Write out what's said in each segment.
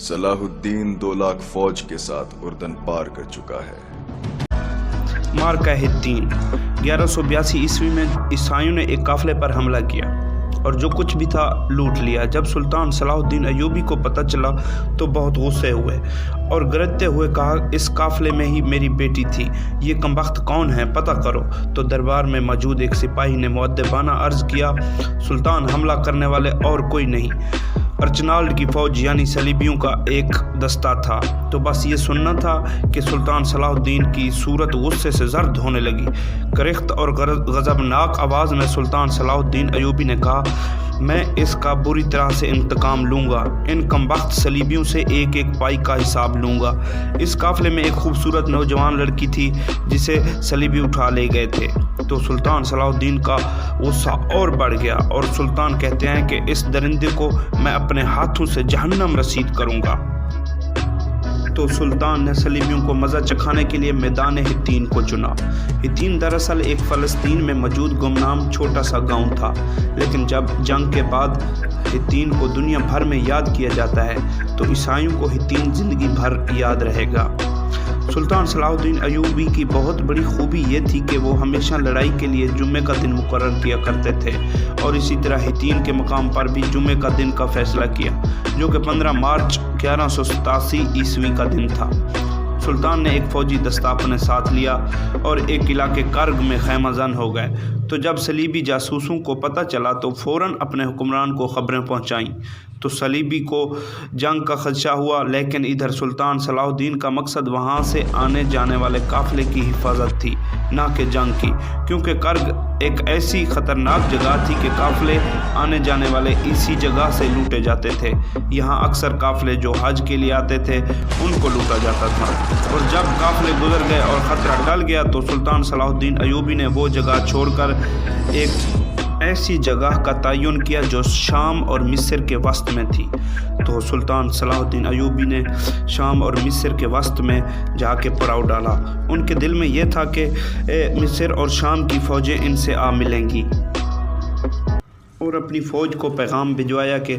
صلاح الدین 2 लाख فوج کے ساتھ اردن پار کر چکا ہے۔ مارکہ حطین 1182 عیسوی میں عیسائیوں نے ایک قافلے پر حملہ کیا اور جو کچھ بھی تھا لوٹ لیا۔ جب سلطان صلاح الدین ایوبی کو پتہ چلا تو بہت غصے ہوئے اور گرجتے ہوئے کہا، اس قافلے میں ہی میری بیٹی تھی، یہ کمبخت کون ہے، پتہ کرو۔ تو دربار میں موجود ایک سپاہی نے مؤدبانہ عرض کیا، سلطان، حملہ کرنے والے اور کوئی نہیں، ارچنالڈ کی فوج یعنی صلیبیوں کا ایک دستہ تھا۔ تو بس یہ سننا تھا کہ سلطان صلاح الدین کی صورت غصے سے زرد ہونے لگی۔ کرخت اور غضبناک آواز میں سلطان صلاح الدین ایوبی نے کہا، میں اس کا بری طرح سے انتقام لوں گا، ان کمبخت صلیبیوں سے ایک ایک پائی کا حساب لوں گا۔ اس قافلے میں ایک خوبصورت نوجوان لڑکی تھی جسے صلیبی اٹھا لے گئے تھے۔ تو سلطان صلاح الدین کا غصہ اور بڑھ گیا اور سلطان کہتے ہیں کہ اس درندے کو میں اپنے ہاتھوں سے جہنم رسید کروں گا۔ تو سلطان نے صلیبیوں کو مزہ چکھانے کے لیے میدان حطین کو چنا۔ حطین دراصل ایک فلسطین میں موجود گمنام چھوٹا سا گاؤں تھا، لیکن جب جنگ کے بعد حطین کو دنیا بھر میں یاد کیا جاتا ہے تو عیسائیوں کو حطین زندگی بھر یاد رہے گا۔ سلطان صلاح الدین ایوبی کی بہت بڑی خوبی یہ تھی کہ وہ ہمیشہ لڑائی کے لیے جمعے کا دن مقرر کیا کرتے تھے اور اسی طرح حطین کے مقام پر بھی جمعے کا دن کا فیصلہ کیا، جو کہ 15 مارچ 1187 عیسوی کا دن تھا۔ سلطان نے ایک فوجی دستہ اپنے ساتھ لیا اور ایک علاقے کرگ میں خیمہ زن ہو گئے۔ تو جب صلیبی جاسوسوں کو پتہ چلا تو فوراً اپنے حکمران کو خبریں پہنچائیں۔ تو صلیبی کو جنگ کا خدشہ ہوا، لیکن ادھر سلطان صلاح الدین کا مقصد وہاں سے آنے جانے والے قافلے کی حفاظت تھی، نہ کہ جنگ کی، کیونکہ کرگ ایک ایسی خطرناک جگہ تھی کہ قافلے آنے جانے والے اسی جگہ سے لوٹے جاتے تھے۔ یہاں اکثر قافلے جو حج کے لیے آتے تھے ان کو لوٹا جاتا تھا، اور جب قافلے گزر گئے اور خطرہ ٹل گیا تو سلطان صلاح الدین ایوبی نے وہ جگہ چھوڑ کر ایک ایسی جگہ کا تعین کیا جو شام اور مصر کے وسط میں تھی۔ تو سلطان صلاح الدین ایوبی نے شام اور مصر کے وسط میں جا کے پڑاؤ ڈالا۔ ان کے دل میں یہ تھا کہ مصر اور شام کی فوجیں ان سے آ ملیں گی، اور اپنی فوج کو پیغام بھجوایا کہ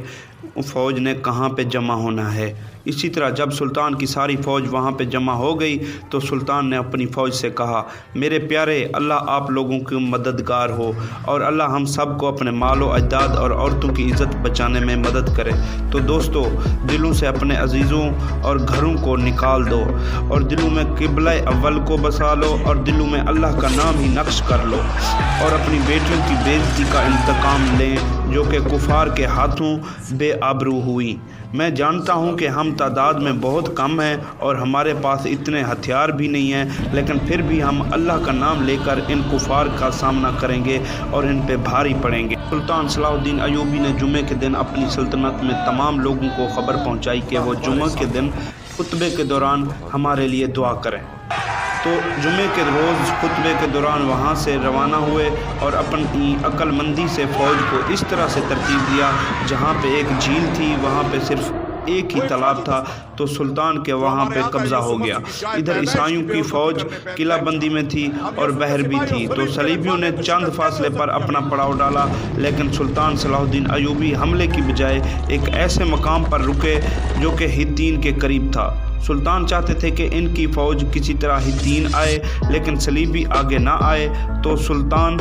فوج نے کہاں پہ جمع ہونا ہے۔ اسی طرح جب سلطان کی ساری فوج وہاں پہ جمع ہو گئی تو سلطان نے اپنی فوج سے کہا، میرے پیارے، اللہ آپ لوگوں کی مددگار ہو اور اللہ ہم سب کو اپنے مال و اجداد اور عورتوں کی عزت بچانے میں مدد کرے۔ تو دوستو، دلوں سے اپنے عزیزوں اور گھروں کو نکال دو اور دلوں میں قبلہ اول کو بسا لو اور دلوں میں اللہ کا نام ہی نقش کر لو اور اپنی بیٹیوں کی بے عزتی کا انتقام لیں جو کہ کفار کے ہاتھوں بے آبرو ہوئی۔ میں جانتا ہوں کہ ہم تعداد میں بہت کم ہیں اور ہمارے پاس اتنے ہتھیار بھی نہیں ہیں، لیکن پھر بھی ہم اللہ کا نام لے کر ان کفار کا سامنا کریں گے اور ان پہ بھاری پڑیں گے۔ سلطان صلاح الدین ایوبی نے جمعے کے دن اپنی سلطنت میں تمام لوگوں کو خبر پہنچائی کہ وہ جمعہ کے دن خطبے کے دوران ہمارے لیے دعا کریں۔ تو جمعے کے روز خطبے کے دوران وہاں سے روانہ ہوئے اور اپنی عقل مندی سے فوج کو اس طرح سے ترتیب دیا، جہاں پہ ایک جھیل تھی وہاں پہ صرف ایک ہی تالاب تھا تو سلطان کے وہاں پہ قبضہ ہو گیا۔ ادھر عیسائیوں کی فوج قلعہ بندی میں تھی اور بحر بھی تھی، تو صلیبیوں نے چند فاصلے پر اپنا پڑاؤ ڈالا، لیکن سلطان صلاح الدین ایوبی حملے کی بجائے ایک ایسے مقام پر رکے جو کہ حطین کے قریب تھا۔ سلطان چاہتے تھے کہ ان کی فوج کسی طرح حطین آئے، لیکن صلیبی آگے نہ آئے، تو سلطان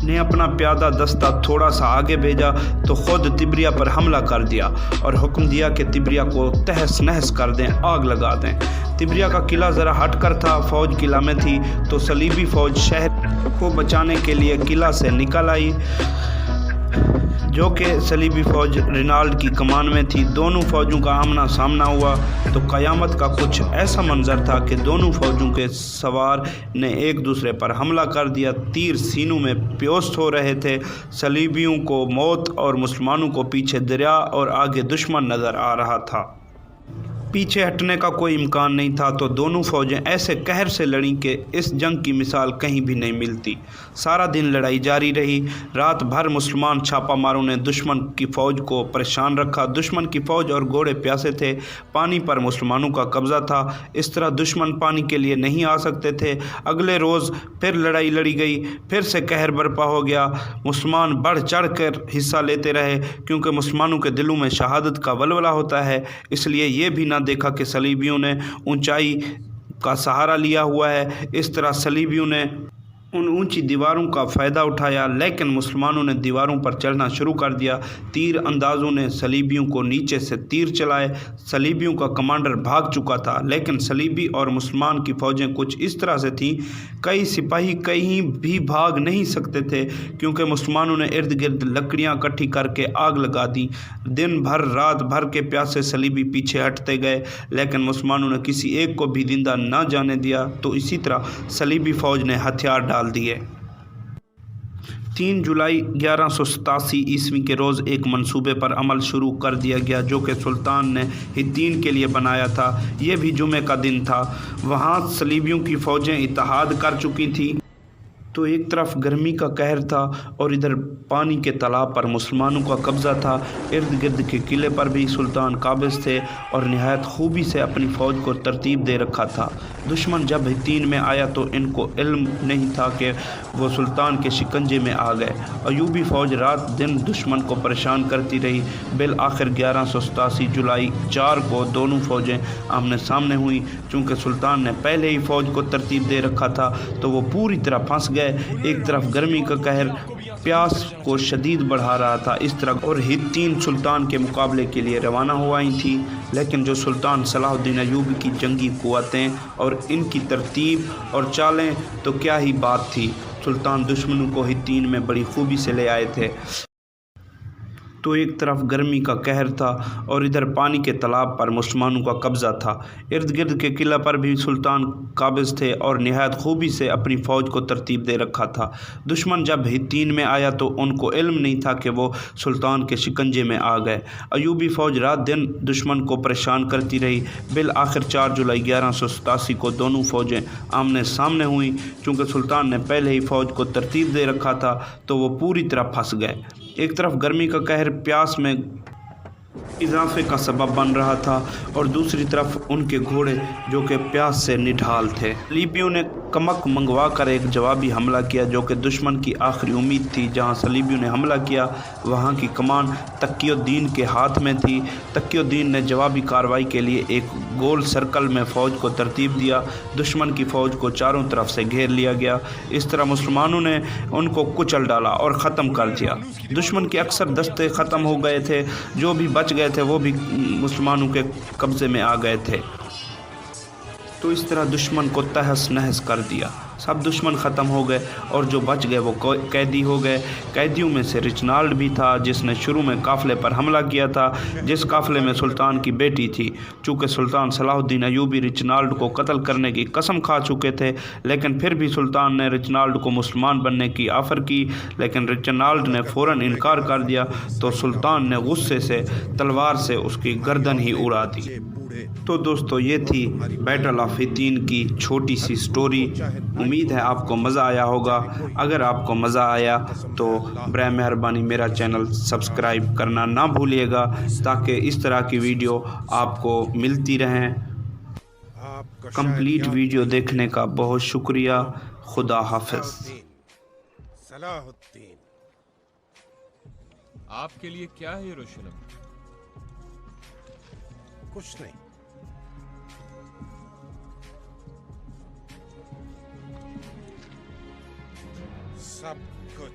نے اپنا پیادہ دستہ تھوڑا سا آگے بھیجا تو خود تبریہ پر حملہ کر دیا اور حکم دیا کہ تبریہ کو تہس نہس کر دیں، آگ لگا دیں۔ تبریہ کا قلعہ ذرا ہٹ کر تھا، فوج قلعہ میں تھی، تو صلیبی فوج شہر کو بچانے کے لیے قلعہ سے نکل آئی، جو کہ صلیبی فوج رینالڈ کی کمان میں تھی۔ دونوں فوجوں کا آمنا سامنا ہوا تو قیامت کا کچھ ایسا منظر تھا کہ دونوں فوجوں کے سوار نے ایک دوسرے پر حملہ کر دیا، تیر سینوں میں پیوست ہو رہے تھے۔ صلیبیوں کو موت اور مسلمانوں کو پیچھے دریا اور آگے دشمن نظر آ رہا تھا۔ पीछे हटने का कोई इम्कान नहीं था, तो दोनों फौजें ऐसे कहर से लड़ीं कि इस जंग की मिसाल कहीं भी नहीं मिलती। सारा दिन लड़ाई जारी रही। रात भर मुसलमान छापामारों ने दुश्मन की फ़ौज को परेशान रखा। दुश्मन की फ़ौज और घोड़े प्यासे थे। पानी पर मुसलमानों का कब्ज़ा था। इस तरह दुश्मन पानी के लिए नहीं आ सकते थे। अगले रोज़ फिर लड़ाई लड़ी गई। फिर से कहर बर्पा हो गया। मुसलमान बढ़ चढ़ कर हिस्सा लेते रहे, क्योंकि मुसलमानों के दिलों में शहादत का वलवला होता है। इसलिए ये भी ना देखा कि सलीबियों ने ऊंचाई का सहारा लिया हुआ है। इस तरह सलीबियों ने उन ऊंची दीवारों का फ़ायदा उठाया, लेकिन मुसलमानों ने दीवारों पर चढ़ना शुरू कर दिया। तीर अंदाज़ों ने सलीबियों को नीचे से तीर चलाए। सलीबियों का कमांडर भाग चुका था, लेकिन सलीबी और मुसलमान की फ़ौजें कुछ इस तरह से थीं, कई सिपाही कहीं भी भाग नहीं सकते थे, क्योंकि मुसलमानों ने इर्द गिर्द लकड़ियाँ इकट्ठी करके आग लगा दी। दिन भर रात भर के प्यासे सलीबी पीछे हटते गए, लेकिन मुसलमानों ने किसी एक को भी जिंदा न जाने दिया। तो इसी तरह सलीबी फ़ौज ने हथियार डाल दिए। 3 जुलाई 1187 ईस्वी के रोज़ एक मंसूबे पर अमल शुरू कर दिया गया, जो कि सुल्तान ने हित्तीन के लिए बनाया था। यह भी जुमे का दिन था। वहाँ सलीबियों की फ़ौजें इत्तेहाद कर चुकी थीं। तो एक तरफ गर्मी का कहर था और इधर पानी के तालाब पर मुसलमानों का कब्ज़ा था। इर्द गिर्द के किले पर भी सुल्तान काबिज़ थे और निहायत खूबी से अपनी फ़ौज को तरतीब दे रखा था। दुश्मन जब हित्तीन में आया तो इनको इल्म नहीं था कि वो सुल्तान के शिकंजे में आ गए। अयूबी फ़ौज रात दिन दुश्मन को परेशान करती रही। बिल आखिर 1187 जुलाई 4 को दोनों फ़ौजें आमने सामने हुई। चूँकि सुल्तान ने पहले ही फ़ौज को तरतीब दे रखा था, तो वो पूरी तरह फंस गए। एक तरफ गर्मी का कहर प्यास को शदीद बढ़ा रहा था, इस तरह और हित्तीन सुल्तान के मुकाबले के लिए रवाना हुआ ही थी। लेकिन जो सुल्तान सलाहुद्दीन अयूबी की जंगी कुव्वतें और इनकी तरतीब और चालें, तो क्या ही बात थी। सुल्तान दुश्मनों को हित्तीन में बड़ी खूबी से ले आए थे। तो एक तरफ गर्मी का कहर था और इधर पानी के तालाब पर मुसलमानों का कब्ज़ा था। इर्द गिर्द के किला पर भी सुल्तान काबिज़ थे और निहायत खूबी से अपनी फ़ौज को तरतीब दे रखा था। दुश्मन जब हित्तीन में आया तो उनको इल्म नहीं था कि वो सुल्तान के शिकंजे में आ गए। अयूबी फ़ौज रात दिन दुश्मन को परेशान करती रही। बिल आखिर 4 जुलाई 1187 को दोनों फ़ौजें आमने सामने हुई। चूँकि सुल्तान ने पहले ही फ़ौज को तरतीब दे रखा था, तो वो पूरी तरह फंस गए। एक तरफ गर्मी का कहर प्यास में इजाफे का सबब बन रहा था और दूसरी तरफ उनके घोड़े जो कि प्यास से निढाल थे। सलीबियों ने कमक मंगवा कर एक जवाबी हमला किया, जो कि दुश्मन की आखिरी उम्मीद थी। जहां सलीबियों ने हमला किया, वहां की कमान तकियुद्दीन के हाथ में थी। तकियुद्दीन ने जवाबी कार्रवाई के लिए एक गोल सर्कल में फ़ौज को तरतीब दिया। दुश्मन की फ़ौज को चारों तरफ से घेर लिया गया। इस तरह मुसलमानों ने उनको कुचल डाला और ख़त्म कर दिया। दुश्मन के अक्सर दस्ते ख़त्म हो गए थे। जो भी बच गए थे वो भी मुसलमानों के कब्ज़े में आ गए थे। तो इस तरह दुश्मन को तहस नहस कर दिया। सब दुश्मन ख़त्म हो गए और जो बच गए वो कैदी हो गए। कैदियों में से रिचनाल्ड भी था, जिसने शुरू में काफ़िले पर हमला किया था, जिस काफ़िले में सुल्तान की बेटी थी। चूँकि सुल्तान सलाहुद्दीन अयूबी रिचनाल्ड को कत्ल करने की कसम खा चुके थे, लेकिन फिर भी सुल्तान ने रिचनाल्ड को मुसलमान बनने की ऑफ़र की, लेकिन रिचनाल्ड ने फ़ौरन इनकार कर दिया। तो सुल्तान ने गुस्से से तलवार से उसकी गर्दन ही उड़ा दी। तो दोस्तों, ये थी बैटल ऑफ हित्तीन की छोटी सी स्टोरी। उम्मीद है आपको मज़ा आया होगा। अगर आपको मज़ा आया तो बराए मेहरबानी मेरा चैनल सब्सक्राइब करना ना भूलिएगा, ताकि इस तरह की वीडियो आपको मिलती रहें। कंप्लीट वीडियो देखने का बहुत शुक्रिया। खुदा हाफिज़। सलाहुद्दीन, आपके लिए क्या है यरूशलेम? कुछ नहीं। सब कुछ